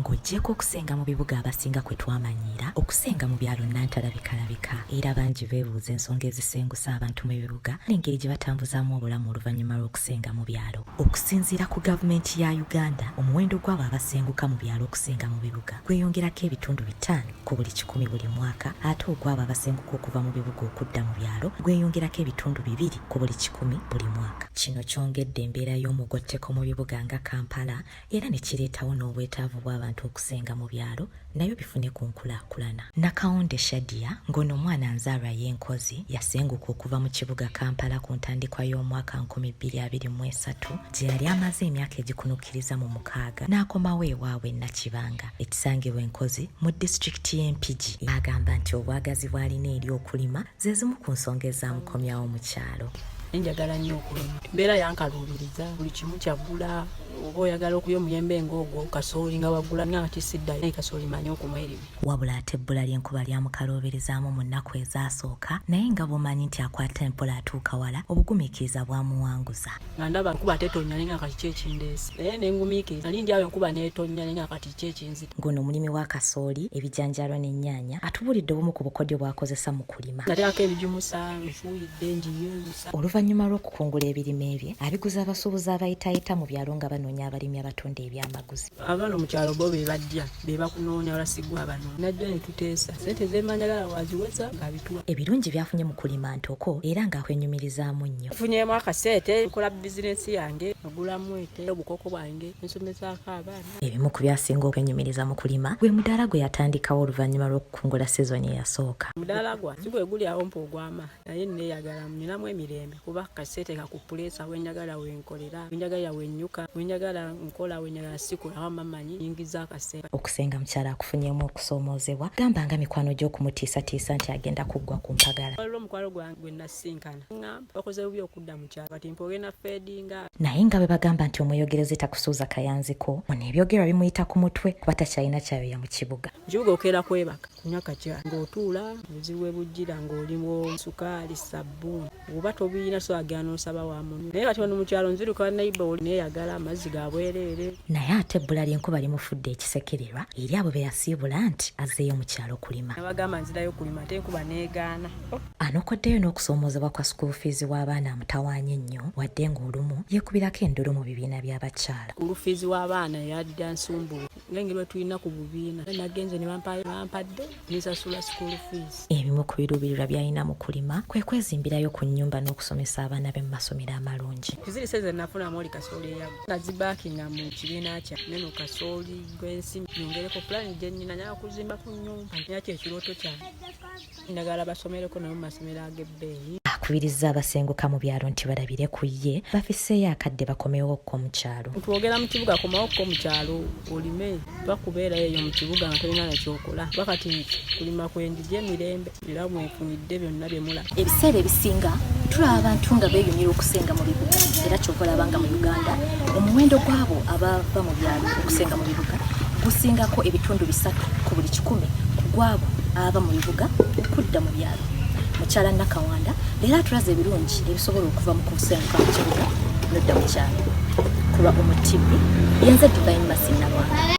ng'oggyeko okusenga mu bibuga abasinga kwe twamanyira, okusenga mu byalo nantalabika era bangi beebuuza ensonga ezisengusa abantu mu bibuga n'engeri gye batambuzaamu obulamu oluvannyuma lw'okusenga mu byalo. Okusinziira ku gavumenti ya Uganda, omuwendo gw'abo abasenguka mu byalo okusenga mu bibuga gweyongerako ebitundu 5 ku buli 100 buli mwaka, ate ogw'abo abasenguka okuva mu bibuga okudda mu byalo gweyongerako ebitundu 2 ku buli 10 buli mwaka. Kino kyongedde embeera y'omugotteko mu bibuga nga Kampala era ne kireetawo n'obwetaavu bw'abantu okusenga mu byalo nayo bifune ku nkulaakulana. Nakawonde Shadia ng'ono omwana nzaalwa y'enkozi yasenguka okuva mu kibuga Kampala ku ntandikwa y'omwaka 2023 gye yali amaze emyaka egikunukkiriza mu 6 n'akomawo ewaabwe Nakibanga ekisangibwa enkozi mu disitulikiti y'Empigi. Agamba nti obwagazi bw'alina eri okulima ze zimu ku nsonga ezaamukomyawo mu kyalo. Njagala nnyo okulima, mbeera yankaluubiriza buli kimu kyaggula. Oba oyagala okuya omuyembe ng'ogwo kasooli nga waggula nga kisiddayo naye kasooli manyi okumwerima. Wabula ate ebbula ly'enkuba lyamukaluubirizaamu mu nnaku ezaasooka, naye nga bw'omanyi nti akwata empola atuuka wala obugumiikiriza bwamuwanguza. Nga ndaba enkuba tetonnya naye nga kati ki ekindeese, naye ne ngumiikiriza nali ndi awo enkuba n'etonnya naye nga kati ki ekinzita. Ng'ono omulimi wa kasooli, ebijanjaalo n'ennyaanya atubuulidde obumu ku bukodyo bw'akozesa mu kulima. Nateekako ebigimusa, nfuuyidde, njiyuza. Oluvannyuma lw'okukungula ebirime bye, abiguza abasuubuzi abayitaayita mu byalo nga banoonya abalimi abatunda ebyamaguzi. Abaana mu kyalo bo be bajja be bakunoonya olasigwa abanoonya. Najja ne tuteesa ssente zemanjagala waziweza ng'abituwa. Ebirungi byafunye mu kulima ntoko era ng'akwenyumirizaamu nnyo. Nfunyemu akasente nkola bizinensi yange, nagulamu ente obukoko bwange nsomesaako abaana. Ebimu ku byasinga okwenyumiriza mu kulima gwe mudaala gwe yatandikawo oluvannyuma lw'okukungula sizoni eyasooka. Mudaala gwa si gwe guli awo mpa ogwama naye nneeyagala ninamu emirembe kuba kasente kakupuleesa wenjagala wenkolera, wenjagala wennyuka, wenjagala nkola, wenjagala sikula awo mamanyi nyingiza akasente. Okusenga mukyala akufunyeemu okusoomoozebwa gamba nga mikwano gy'okumutiisatiisa nti agenda kuggwa ku mpagala. Waliwo omukwano gwange gwe nasinkana ngamba bakoze bubi okudda mu kyalo kati mpogenda feedinga. Naye nga bwe bagamba nti omweyogereze takusuuza kayanziko, muno ebyogerwa bimuyita ku mutwe kuba takyalina kyayoya mu kibuga. Mu kibuga okeera kwebaka kunywa kakyala ng'otuula buzibu ebujjira ng'olimu sukaali sabbuuni oba tobiina so agenda n'osaba wa munno. Naye kati wano mu kyalo nziruka neiba oli neeyagala amazzi ga bwereere. Naye ate ebbula ly'enkuba limufudde ekisekererwa eri abo be yasiibula nti azzeeyo mu kyalo kulima. Nabagamba nzirayo kulima ate enkuba neegaana. Anookoddeyo n'okusoomoozebwa kwa school fees w'abaana amutawaanye ennyo wadde ng'olumu yeekubirako endolo mu bibiina by'abakyala. School fees w'abaana yadda nsumbuwa ng'engeri bwe tulina ku bubiina nagenze ne bampadde nisasula school fees. Ebimu ku biruubirirwa by'alina mu kulima kwe kwezimbirayo ku nnyumba n'okusomesa abaana be mu masomero amalungi. Kiziri seze nafunamu oli kasooli eyago nazibaakinga mu kibiina kya neno kasooli gw'ensi nyongereko pulani gye nnina nyaga kuzimba ku nnyumba nyakyo ekirooto kyange njagala basomereko nayo mu masomero ag'ebbeeyi. Akubiriza abasenguka mu byalo nti balabire ku ye bafisseeyo akadde bakomewokko mu kyalo. Twogera mu kibuga komawokko mu kyalo olime bakubeerayo eyo mu kibuga nga tolina nakyokola bakati kulima kwenjija emirembe era mwefunidde byonna bye mulaba. Ebiseera ebisinga tulaba abantu nga beeyunira okusenga mu bibuga era kyova olabanga mu Uganda omuwendo gw'abo abava mu byalo okusenga mu bibuga gusingako ebitundu 3 ku buli 10 ku gw'abo abava mu bibuga okudda mu byalo. Mukyala Nakawanda leero atulaze ebirungi ebisobola okuva mu kusenguka mu kibuga n'odda mu kyalo. Kuba Omu TV yenze Divine Masinabwa.